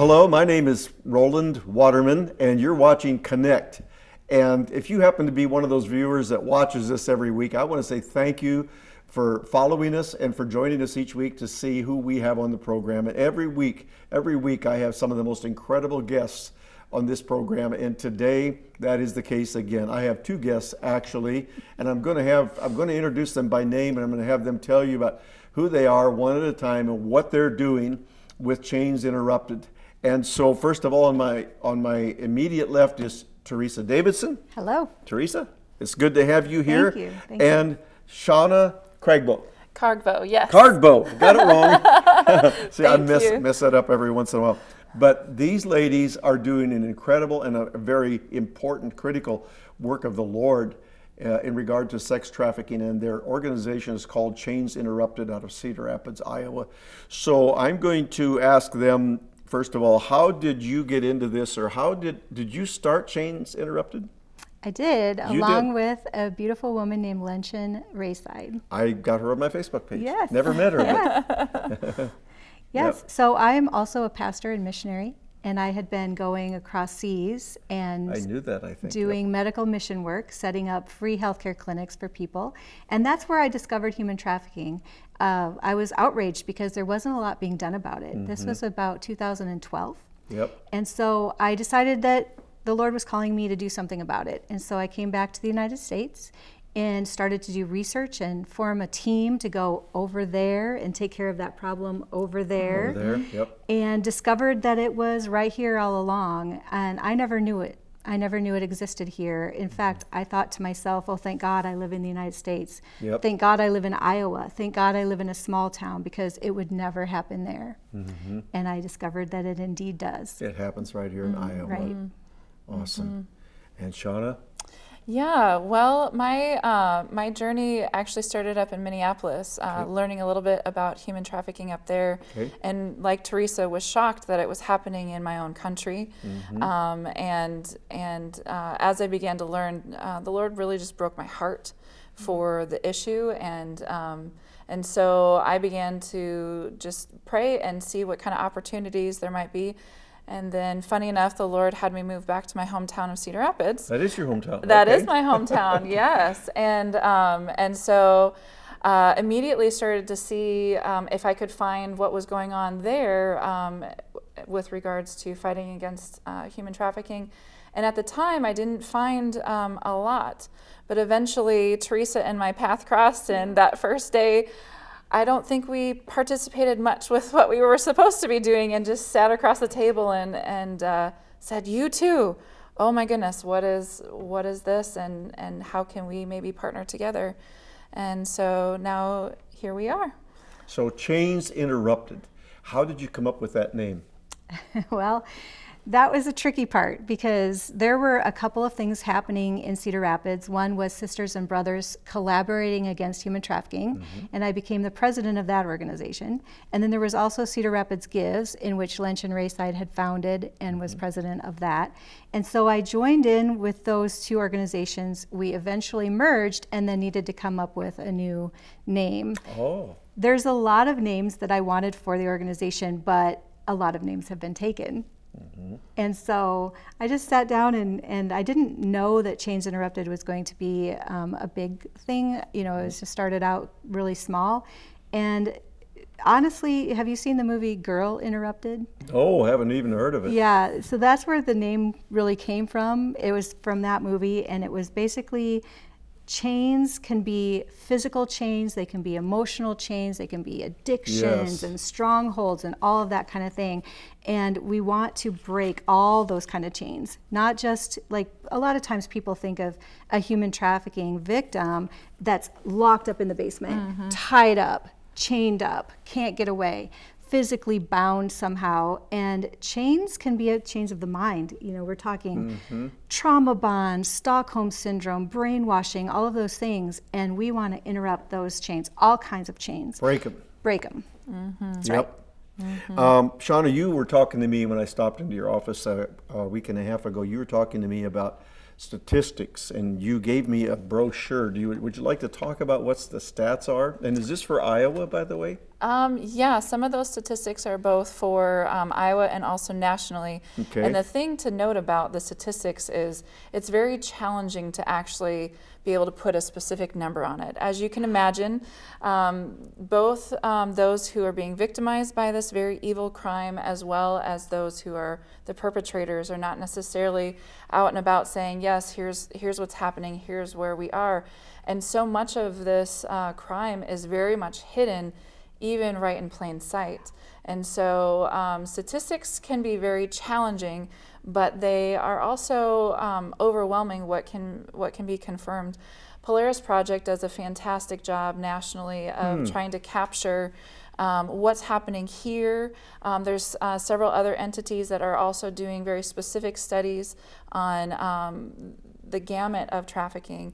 hello, my name is Roland Waterman, and you're watching Connect. And if you happen to be one of those viewers that watches this every week, I want to say thank you for following us and for joining us each week to see who we have on the program. And every week I have some of the most incredible guests on this program, and today that is the case again. I have two guests actually, and I'm going to introduce them by name, and I'm going to have them tell you about who they are one at a time and what they're doing with Chains Interrupted. And so first of all, on my immediate left is Teresa Davidson. Hello. Teresa, it's good to have you here. Thank you. And Shana Kargbo. Kargbo, yes. Kargbo, got it wrong. See, I Thank mess that up every once in a while. But these ladies are doing an incredible and a very important, critical work of the Lord in regard to sex trafficking, and their organization is called Chains Interrupted out of Cedar Rapids, Iowa. So I'm going to ask them, first of all, how did you get into this, or how did you start Chains Interrupted? I did, You along did. with a beautiful woman named Lenchen Rayside. I got her on my Facebook page. Yes. Never met her. Yes. Yes. Yep. So I am also a pastor and missionary, and I had been going across seas and I knew that, I think. doing medical mission work, setting up free healthcare clinics for people. And that's where I discovered human trafficking. I was outraged because there wasn't a lot being done about it. This was about 2012. Yep. And so I decided that the Lord was calling me to do something about it. And so I came back to the United States and started to do research and form a team to go over there and take care of that problem over there. Over there, yep. And discovered that it was right here all along, and I never knew it. I never knew it existed here. In fact, I thought to myself, oh, thank God I live in the United States. Yep. Thank God I live in Iowa. Thank God I live in a small town, because it would never happen there. And I discovered that it indeed does. It happens right here in Iowa. Right. Awesome. And Shana? Yeah, well, my journey actually started up in Minneapolis, learning a little bit about human trafficking up there. Okay. And like Teresa, was shocked that it was happening in my own country. And as I began to learn, the Lord really just broke my heart for the issue. And so I began to just pray and see what kind of opportunities there might be. And then, funny enough, the Lord had me move back to my hometown of Cedar Rapids. That is your hometown. That okay. is my hometown, yes. And so immediately started to see if I could find what was going on there with regards to fighting against human trafficking. And at the time, I didn't find a lot. But eventually, Teresa and my path crossed, and that first day, I don't think we participated much with what we were supposed to be doing, and just sat across the table and said, "You too? Oh my goodness, what is this? And how can we maybe partner together?" And so now here we are. So Chains Interrupted. How did you come up with that name? Well, that was a tricky part, because there were a couple of things happening in Cedar Rapids. One was sisters and brothers collaborating against human trafficking, and I became the president of that organization. And then there was also Cedar Rapids Gives, in which Lenchen Rayside had founded and was president of that. And so I joined in with those two organizations. We eventually merged and then needed to come up with a new name. Oh. There's a lot of names that I wanted for the organization, but a lot of names have been taken. And so I just sat down and I didn't know that Chains Interrupted was going to be a big thing. You know, it was just started out really small. And honestly, have you seen the movie Girl Interrupted? Oh, haven't even heard of it. Yeah, so that's where the name really came from. It was from that movie, and it was basically chains can be physical chains, they can be emotional chains, they can be addictions and strongholds and all of that kind of thing. And we want to break all those kind of chains. Not just, like, a lot of times people think of a human trafficking victim that's locked up in the basement, tied up, chained up, can't get away, physically bound somehow. And chains can be chains of the mind. You know, we're talking trauma bonds, Stockholm syndrome, brainwashing, all of those things. And we want to interrupt those chains, all kinds of chains. Break them. Break them. That's right. Shana, you were talking to me when I stopped into your office a week and a half ago. You were talking to me about statistics, and you gave me a brochure. Would you like to talk about what the stats are? And is this for Iowa, by the way? Yeah, some of those statistics are both for Iowa and also nationally. Okay. And the thing to note about the statistics is it's very challenging to actually be able to put a specific number on it. As you can imagine, both those who are being victimized by this very evil crime as well as those who are the perpetrators are not necessarily out and about saying, yes, here's what's happening, here's where we are. And so much of this crime is very much hidden, even right in plain sight. And so statistics can be very challenging, but they are also overwhelming what can be confirmed. Polaris Project does a fantastic job nationally of trying to capture what's happening here. There's several other entities that are also doing very specific studies on the gamut of trafficking.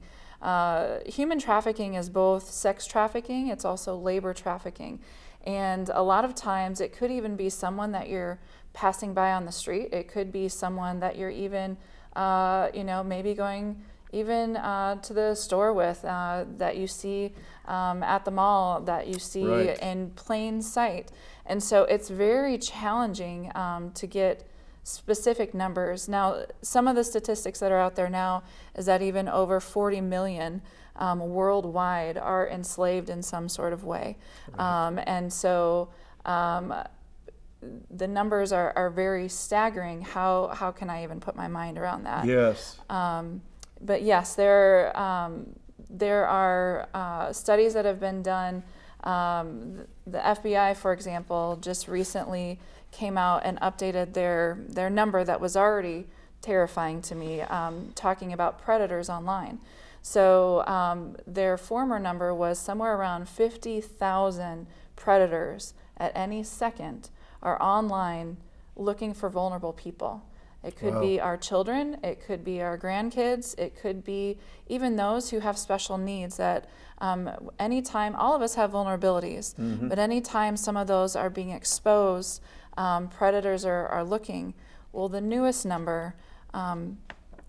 Human trafficking is both sex trafficking, it's also labor trafficking. And a lot of times it could even be someone that you're passing by on the street. It could be someone that you're even, maybe going even to the store with, that you see at the mall, that you see Right. in plain sight. And so it's very challenging to get specific numbers. Now, some of the statistics that are out there now is that even over 40 million worldwide are enslaved in some sort of way. Right. And so the numbers are very staggering. How can I even put my mind around that? Yes. But yes, there are studies that have been done. The FBI, for example, just recently came out and updated their number that was already terrifying to me, talking about predators online. So their former number was somewhere around 50,000 predators at any second are online looking for vulnerable people. It could Wow. be our children, it could be our grandkids, it could be even those who have special needs that anytime, all of us have vulnerabilities, but anytime some of those are being exposed, predators are looking. Well, the newest number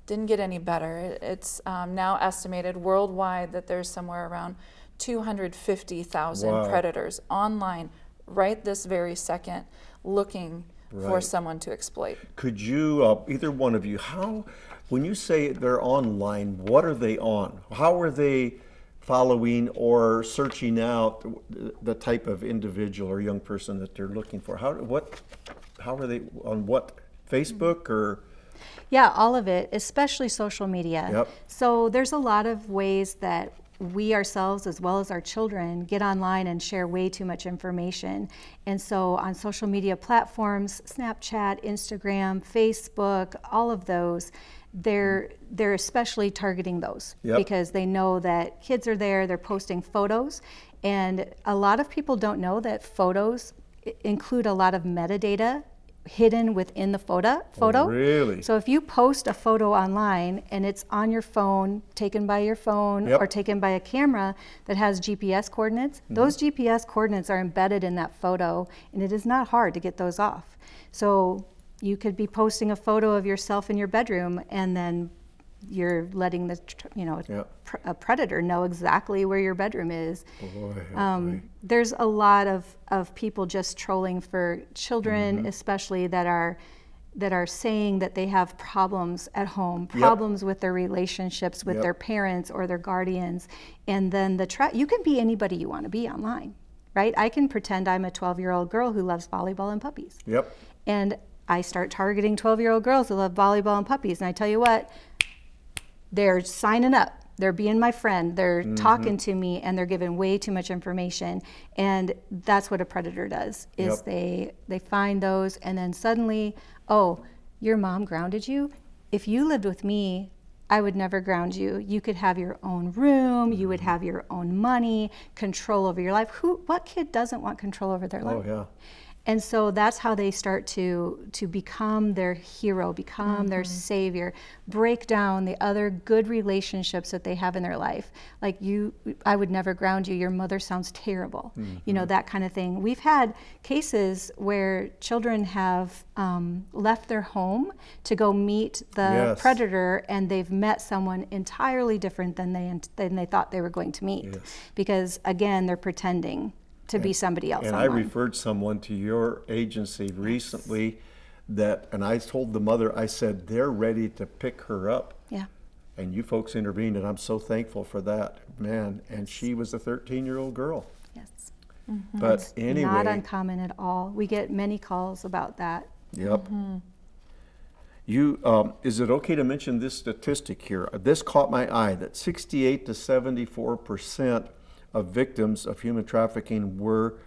didn't get any better. It's now estimated worldwide that there's somewhere around 250,000 Wow. predators online right this very second looking for Right. someone to exploit. Could you, either one of you, when you say they're online, what are they on? How are they following or searching out the type of individual or young person that they're looking for? How are they on what? Facebook or? Yeah, all of it, especially social media. Yep. So there's a lot of ways that we ourselves, as well as our children, get online and share way too much information. And so on social media platforms, Snapchat, Instagram, Facebook, all of those, they're especially targeting those. Yep. Because they know that kids are there, they're posting photos. And a lot of people don't know that photos include a lot of metadata hidden within the photo. Oh, really? So if you post a photo online and it's on your phone, taken by your phone, Yep. or taken by a camera that has GPS coordinates, those GPS coordinates are embedded in that photo, and it is not hard to get those off. So you could be posting a photo of yourself in your bedroom, and then you're letting Yep. a predator know exactly where your bedroom is. Boy, oh boy. There's a lot of people just trolling for children, especially that are saying that they have problems at home, problems with their relationships with Yep. their parents or their guardians, and then you can be anybody you want to be online, right? I can pretend I'm a 12-year-old girl who loves volleyball and puppies, Yep. and I start targeting 12-year-old girls who love volleyball and puppies, and I tell you what, they're signing up. They're being my friend. They're talking to me, and they're giving way too much information. And that's what a predator does, is Yep. they find those, and then suddenly, oh, your mom grounded you? If you lived with me, I would never ground you. You could have your own room. You would have your own money, control over your life. What kid doesn't want control over their life? Oh, yeah. And so that's how they start to become their hero, become their savior, break down the other good relationships that they have in their life. Like I would never ground you, your mother sounds terrible. You know, that kind of thing. We've had cases where children have left their home to go meet the Yes. predator, and they've met someone entirely different than they thought they were going to meet. Yes. Because again, they're pretending. to be somebody else. And online. I referred someone to your agency recently and I told the mother, I said, they're ready to pick her up. Yeah. And you folks intervened, and I'm so thankful for that, man. And she was a 13-year-old girl. Yes. But It's anyway. not uncommon at all. We get many calls about that. Yep. Is it okay to mention this statistic here? This caught my eye, that 68 to 74% of victims of human trafficking were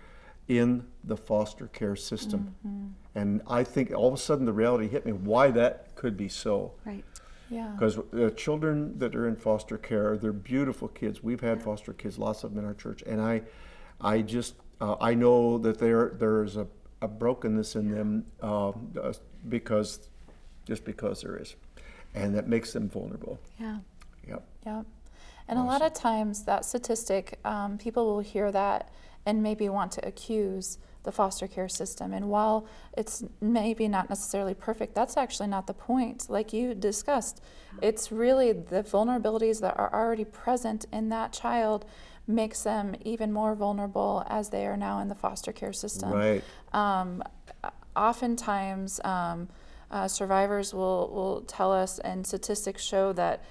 in the foster care system. And I think all of a sudden the reality hit me why that could be so. Right. Yeah. Because the children that are in foster care, they're beautiful kids. We've had foster kids, lots of them in our church, and I know that there's a brokenness in them because there is, and that makes them vulnerable. Yeah. Yep. Yeah. And a lot of times that statistic, people will hear that and maybe want to accuse the foster care system. And while it's maybe not necessarily perfect, that's actually not the point. Like you discussed, it's really the vulnerabilities that are already present in that child makes them even more vulnerable as they are now in the foster care system. Right. Oftentimes, survivors will tell us, and statistics show that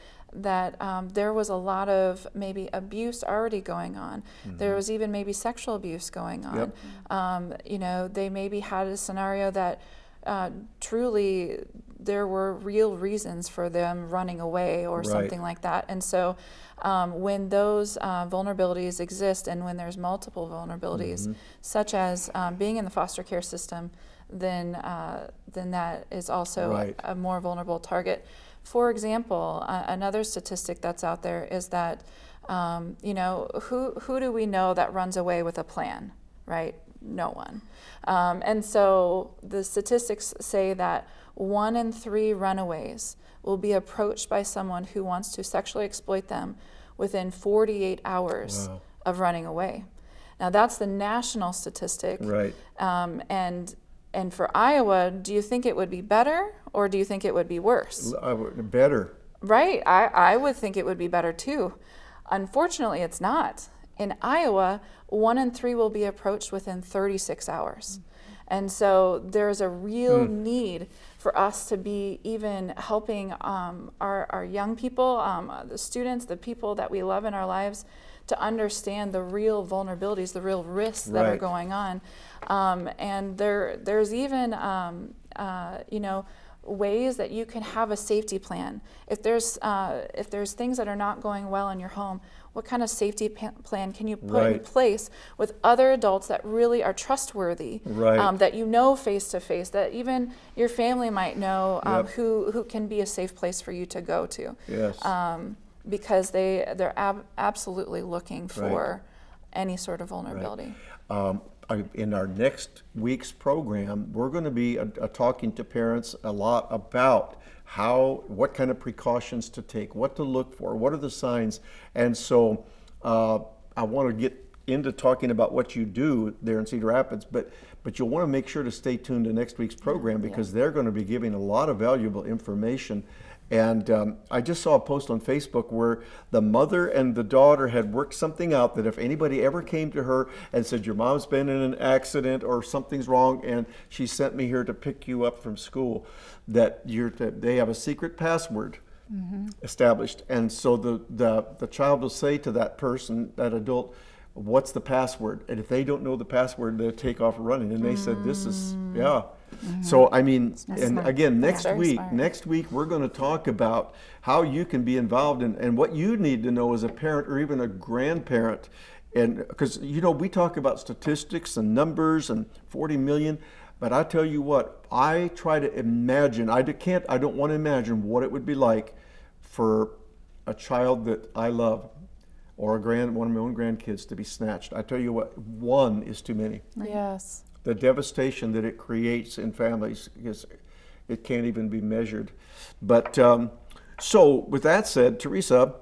there was a lot of maybe abuse already going on. There was even maybe sexual abuse going on. Yep. They maybe had a scenario that truly there were real reasons for them running away or something like that. And so when those vulnerabilities exist, and when there's multiple vulnerabilities, such as being in the foster care system, then that is also a more vulnerable target. For example, another statistic that's out there is that, who do we know that runs away with a plan, right? No one. And so the statistics say that 1 in 3 runaways will be approached by someone who wants to sexually exploit them within 48 hours of running away. Now that's the national statistic. Right. And for Iowa, do you think it would be better, or do you think it would be worse? Better. Right. I would think it would be better too. Unfortunately, it's not. In Iowa, 1 in 3 will be approached within 36 hours. And so there's a real need for us to be even helping our young people, the students, the people that we love in our lives, to understand the real vulnerabilities, the real risks that are going on. And there's even, ways that you can have a safety plan. If there's things that are not going well in your home, what kind of safety plan can you put in place with other adults that really are trustworthy, that you know face to face, that even your family might know, who can be a safe place for you to go to? Yes. Because they're absolutely looking for any sort of vulnerability. In our next week's program, we're going to be talking to parents a lot about what kind of precautions to take, what to look for, what are the signs. And so I want to get into talking about what you do there in Cedar Rapids, but you'll want to make sure to stay tuned to next week's program, because they're going to be giving a lot of valuable information. And I just saw a post on Facebook where the mother and the daughter had worked something out, that if anybody ever came to her and said, your mom's been in an accident or something's wrong and she sent me here to pick you up from school, that they have a secret password established. And so the child will say to that person, that adult, what's the password? And if they don't know the password, they'll take off running. And they said, this is, So, I mean, and again, next week, we're going to talk about how you can be involved and what you need to know as a parent or even a grandparent. And because, we talk about statistics and numbers and 40 million, but I tell you what, I try to imagine, I don't want to imagine what it would be like for a child that I love, or one of my own grandkids, to be snatched. I tell you what, one is too many. Yes. The devastation that it creates in families, it can't even be measured. But so with that said, Teresa,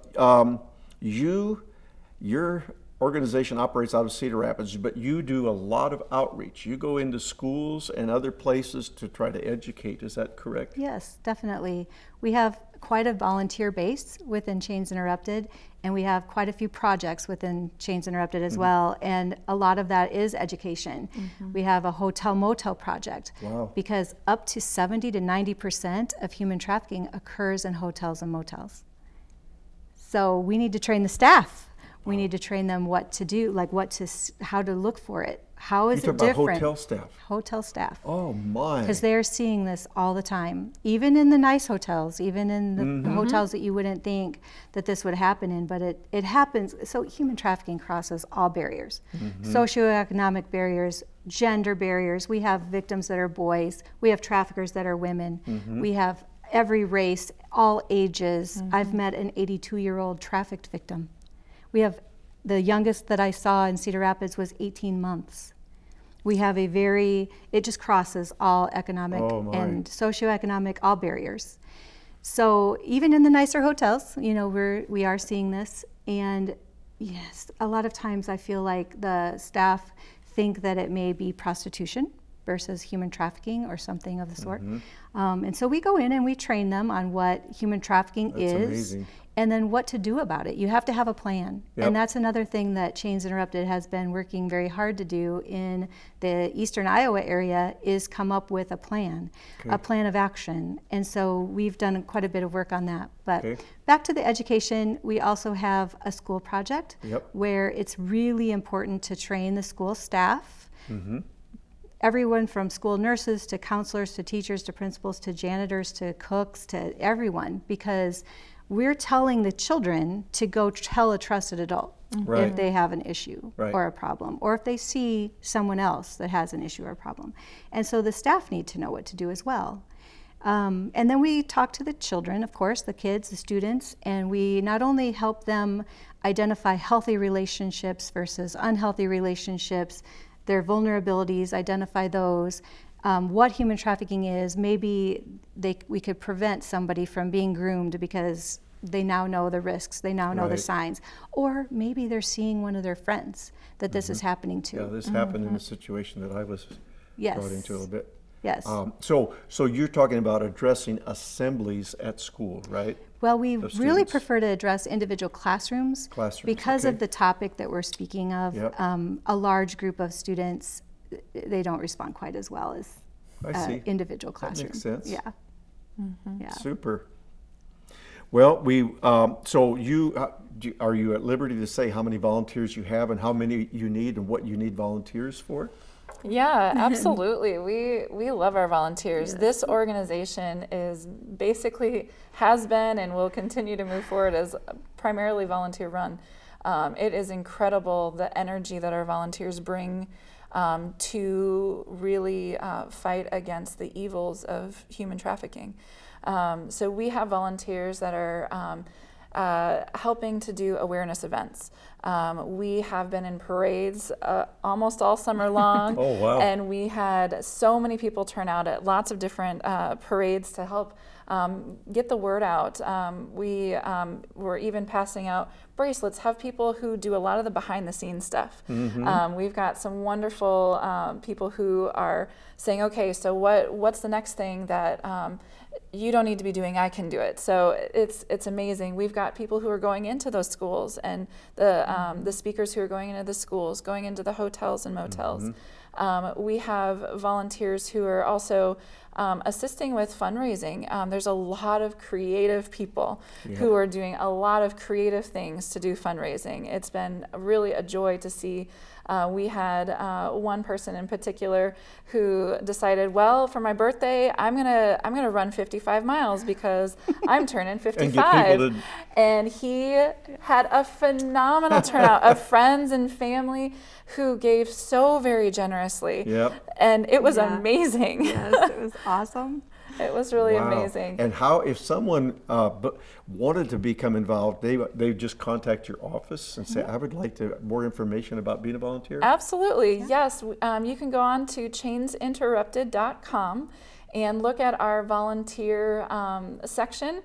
you're organization operates out of Cedar Rapids, but you do a lot of outreach. You go into schools and other places to try to educate. Is that correct? Yes, definitely. We have quite a volunteer base within Chains Interrupted, and we have quite a few projects within Chains Interrupted as well, and a lot of that is education. We have a hotel motel project. Wow. Because up to 70 to 90% of human trafficking occurs in hotels and motels. So we need to train the staff. We need to train them what to do, like how to look for it. How is it different? You're talking about hotel staff? Hotel staff. Oh my. Because they're seeing this all the time, even in the nice hotels, even in the hotels that you wouldn't think that this would happen in, but it happens. So human trafficking crosses all barriers, socioeconomic barriers, gender barriers. We have victims that are boys. We have traffickers that are women. We have every race, all ages. I've met an 82-year-old trafficked victim. We have the youngest that I saw in Cedar Rapids was 18 months. We have it just crosses all economic and socioeconomic, all barriers. So even in the nicer hotels, you know, we are seeing this. And yes, a lot of times I feel like the staff think that it may be prostitution versus human trafficking or something of the sort. And so we go in and we train them on what human trafficking is. Amazing. And then what to do about it. You have to have a plan. And that's another thing that Chains Interrupted has been working very hard to do in the eastern Iowa area is come up with a plan of action. And so we've done quite a bit of work on that. But back to the education, we also have a school project where it's really important to train the school staff. Everyone from school nurses to counselors to teachers to principals to janitors to cooks to everyone, because we're telling the children to go tell a trusted adult if they have an issue or a problem, or if they see someone else that has an issue or a problem. And so the staff need to know what to do as well. And then we talk to the children, of course, the kids, the students, and we not only help them identify healthy relationships versus unhealthy relationships, their vulnerabilities, identify those, what human trafficking is. Maybe we could prevent somebody from being groomed because they now know the risks, they now know the signs. Or maybe they're seeing one of their friends that this is happening to. Yeah, this happened in a situation that I was brought into a little bit. Yes. So you're talking about addressing assemblies at school, right? Well, we really prefer to address individual classrooms. Because of the topic that we're speaking of. A large group of students, they don't respond quite as well as individual classrooms. That makes sense. Yeah. Super. Well, so are you at liberty to say how many volunteers you have and how many you need and what you need volunteers for? Yeah, absolutely. We love our volunteers. This organization has been and will continue to move forward as primarily volunteer run. It is incredible the energy that our volunteers bring to really fight against the evils of human trafficking. So we have volunteers that are helping to do awareness events. We have been in parades almost all summer long. Oh, wow. And we had so many people turn out at lots of different parades to help get the word out. We were even passing out bracelets, have people who do a lot of the behind the scenes stuff. We've got some wonderful people who are saying, okay, so what's the next thing that you don't need to be doing, I can do it. So it's amazing. We've got people who are going into those schools, and the speakers who are going into the schools, going into the hotels and motels. We have volunteers who are also assisting with fundraising. There's a lot of creative people who are doing a lot of creative things to do fundraising. It's been really a joy to see. We had one person in particular who decided, well, for my birthday, I'm gonna run 55 miles because I'm turning 55. And he had a phenomenal turnout of friends and family who gave so very generously. And it was amazing. Yes, it was awesome. It was really amazing. And how, if someone wanted to become involved, they just contact your office and say, I would like more information about being a volunteer? Absolutely, yes. You can go on to chainsinterrupted.com and look at our volunteer section.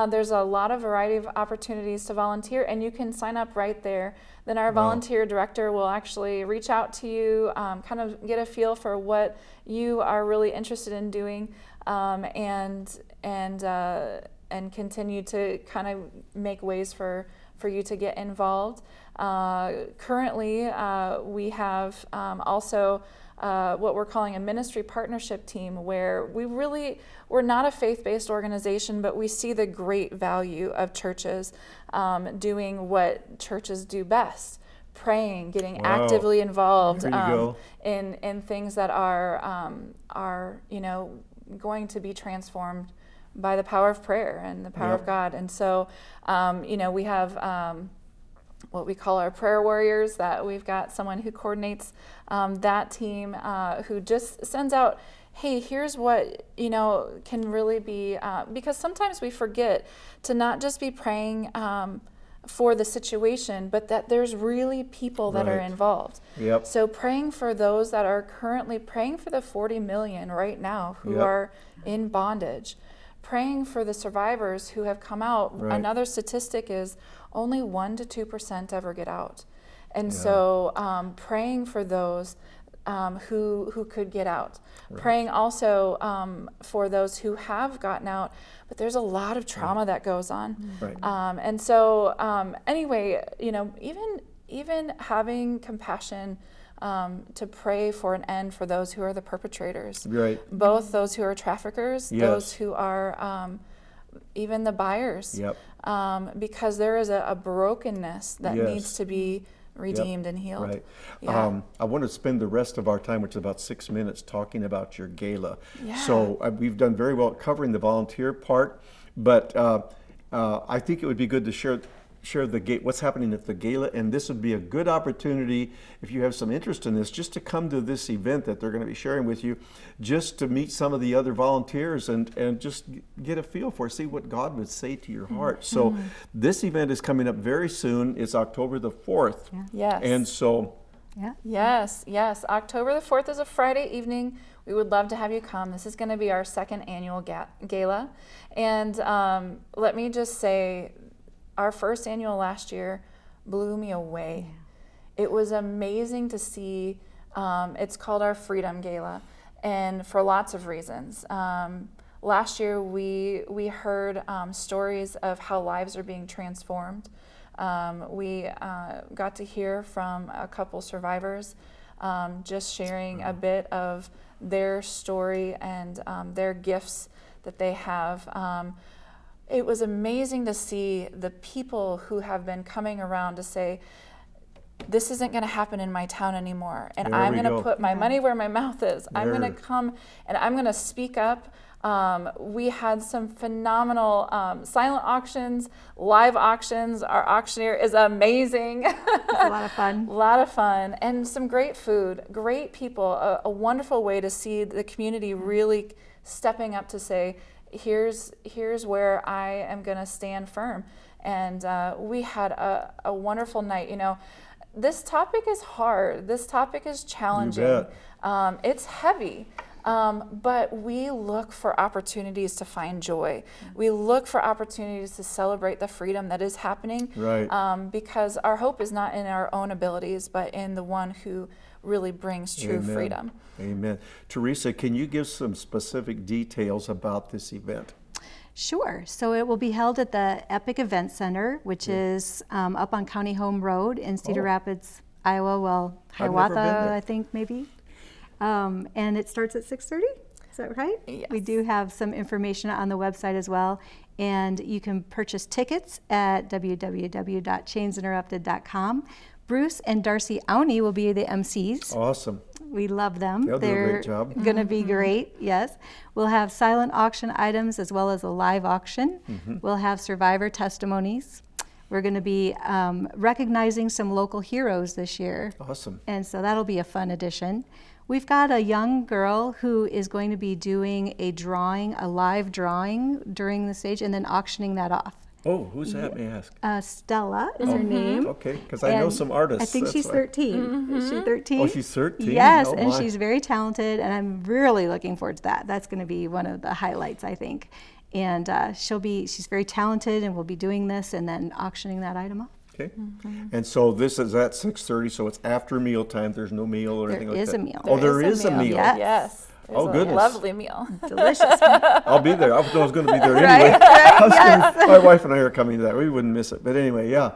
There's a lot of variety of opportunities to volunteer, and you can sign up right there. Then our volunteer director will actually reach out to you, kind of get a feel for what you are really interested in doing, and continue to kind of make ways for you to get involved. Currently, we have also what we're calling a ministry partnership team, where we're not a faith-based organization, but we see the great value of churches doing what churches do best: praying, getting actively involved in things that are going to be transformed by the power of prayer and the power of God. And so, we have what we call our prayer warriors, that we've got someone who coordinates that team, who just sends out, hey, here's what, can really be, because sometimes we forget to not just be praying for the situation, but that there's really people that are involved. Yep. So praying for those that are currently, praying for the 40 million right now who are in bondage, praying for the survivors who have come out. Another statistic is only 1% to 2% ever get out. And so praying for those who could get out. Praying also for those who have gotten out, but there's a lot of trauma that goes on. And so anyway, even having compassion to pray for an end for those who are the perpetrators, both those who are traffickers, those who are even the buyers, because there is a brokenness that needs to be redeemed and healed. I want to spend the rest of our time, which is about 6 minutes, talking about your gala. So we've done very well at covering the volunteer part, but I think it would be good to share what's happening at the gala, and this would be a good opportunity, if you have some interest in this, just to come to this event that they're going to be sharing with you, just to meet some of the other volunteers and just get a feel for, see what God would say to your heart. So this event is coming up very soon. It's October the 4th. And so Yes, October the 4th is a Friday evening. We would love to have you come. This is going to be our second annual gala. And let me just say, our first annual last year blew me away. It was amazing to see. It's called our Freedom Gala, and for lots of reasons. Last year we heard stories of how lives are being transformed. We got to hear from a couple survivors just sharing a bit of their story and their gifts that they have. It was amazing to see the people who have been coming around to say, this isn't going to happen in my town anymore, and I'm going to put my money where my mouth is. I'm going to come and I'm going to speak up. We had some phenomenal silent auctions, live auctions. Our auctioneer is amazing. It's a lot of fun. A lot of fun, and some great food, great people, a wonderful way to see the community really stepping up to say, here's where I am going to stand firm. And we had a wonderful night. This topic is hard. This topic is challenging. You bet. It's heavy. But we look for opportunities to find joy. We look for opportunities to celebrate the freedom that is happening. Because our hope is not in our own abilities, but in the one who really brings true freedom. Amen. Teresa, can you give some specific details about this event? Sure. So it will be held at the Epic Event Center, which is up on County Home Road in Cedar Rapids, Iowa. Well, Hiawatha, I think, maybe. And it starts at 6:30. Is that right? Yes. We do have some information on the website as well. And you can purchase tickets at www.chainsinterrupted.com. Bruce and Darcy Auney will be the MCs. Awesome. We love them. They'll do a great job. They're going to be great, yes. We'll have silent auction items as well as a live auction. We'll have survivor testimonies. We're going to be recognizing some local heroes this year. Awesome. And so that'll be a fun addition. We've got a young girl who is going to be doing a live drawing during the stage and then auctioning that off. Oh, who's that, may I ask? Stella is her name. Okay, because I know And some artists. I think that's she's why. 13. Is she 13? Oh, she's 13? Yes, Oh, and my. she's very talented, and I'm really looking forward to that. That's going to be one of the highlights, I think. And she's very talented, and we'll be doing this and then auctioning that item off. Okay. And so this is at 6:30, so it's after mealtime. There's no meal or anything like that? There is a meal. Oh, there is a meal. Yes. Yes. Oh, There's goodness. A lovely meal. Delicious. I'll be there. I was going to be there anyway. Right, I was yes. my wife and I are coming to that. We wouldn't miss it. But anyway, yeah.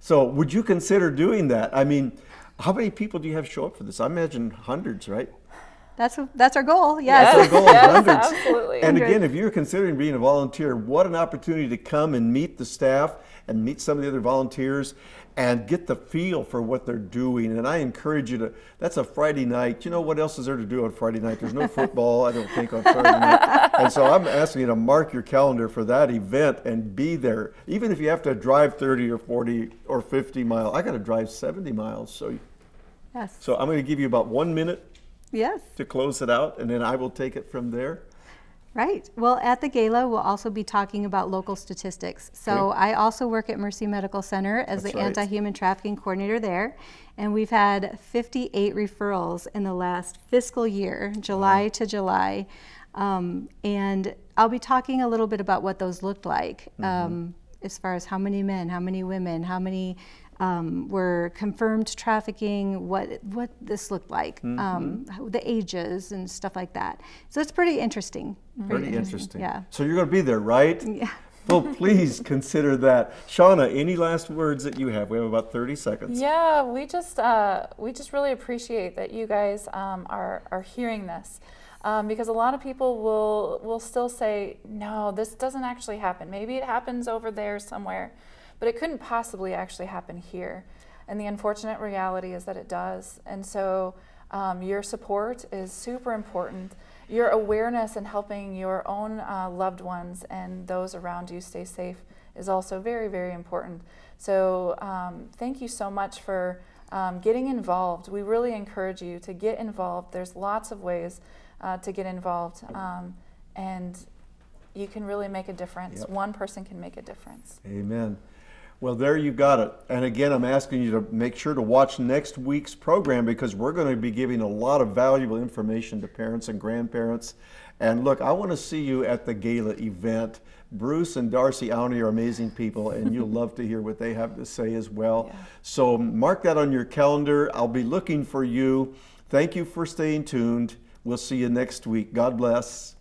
So would you consider doing that? I mean, how many people do you have show up for this? I imagine hundreds, right? That's our goal. Yes. That's our goal, Yes, hundreds. absolutely. And again, if you're considering being a volunteer, what an opportunity to come and meet the staff and meet some of the other volunteers and get the feel for what they're doing. And I encourage you to, that's a Friday night. You know what else is there to do on Friday night? There's no football, I don't think, on Friday night. And so I'm asking you to mark your calendar for that event and be there. Even if you have to drive 30 or 40 or 50 miles. I got to drive 70 miles. Yes. So I'm going to give you about 1 minute Yes. to close it out, and then I will take it from there. Right. Well, at the gala, we'll also be talking about local statistics. So Okay. I also work at Mercy Medical Center as That's the right. anti-human trafficking coordinator there. And we've had 58 referrals in the last fiscal year, July to July. And I'll be talking a little bit about what those looked like, as far as how many men, how many women, how many were confirmed trafficking, what this looked like, the ages and stuff like that. So it's pretty interesting. Pretty interesting. Yeah. So you're going to be there, right? Yeah. Well, please consider that. Shauna, any last words that you have? We have about 30 seconds. Yeah, we just really appreciate that you guys are hearing this, because a lot of people will still say, no, this doesn't actually happen. Maybe it happens over there somewhere, but it couldn't possibly actually happen here. And the unfortunate reality is that it does. And so your support is super important. Your awareness and helping your own loved ones and those around you stay safe is also very, very important. So thank you so much for getting involved. We really encourage you to get involved. There's lots of ways to get involved, and you can really make a difference. Yep. One person can make a difference. Amen. Well, there you got it. And again, I'm asking you to make sure to watch next week's program, because we're going to be giving a lot of valuable information to parents and grandparents. And look, I want to see you at the gala event. Bruce and Darcy Auney are amazing people, and you'll love to hear what they have to say as well. Yeah. So mark that on your calendar. I'll be looking for you. Thank you for staying tuned. We'll see you next week. God bless.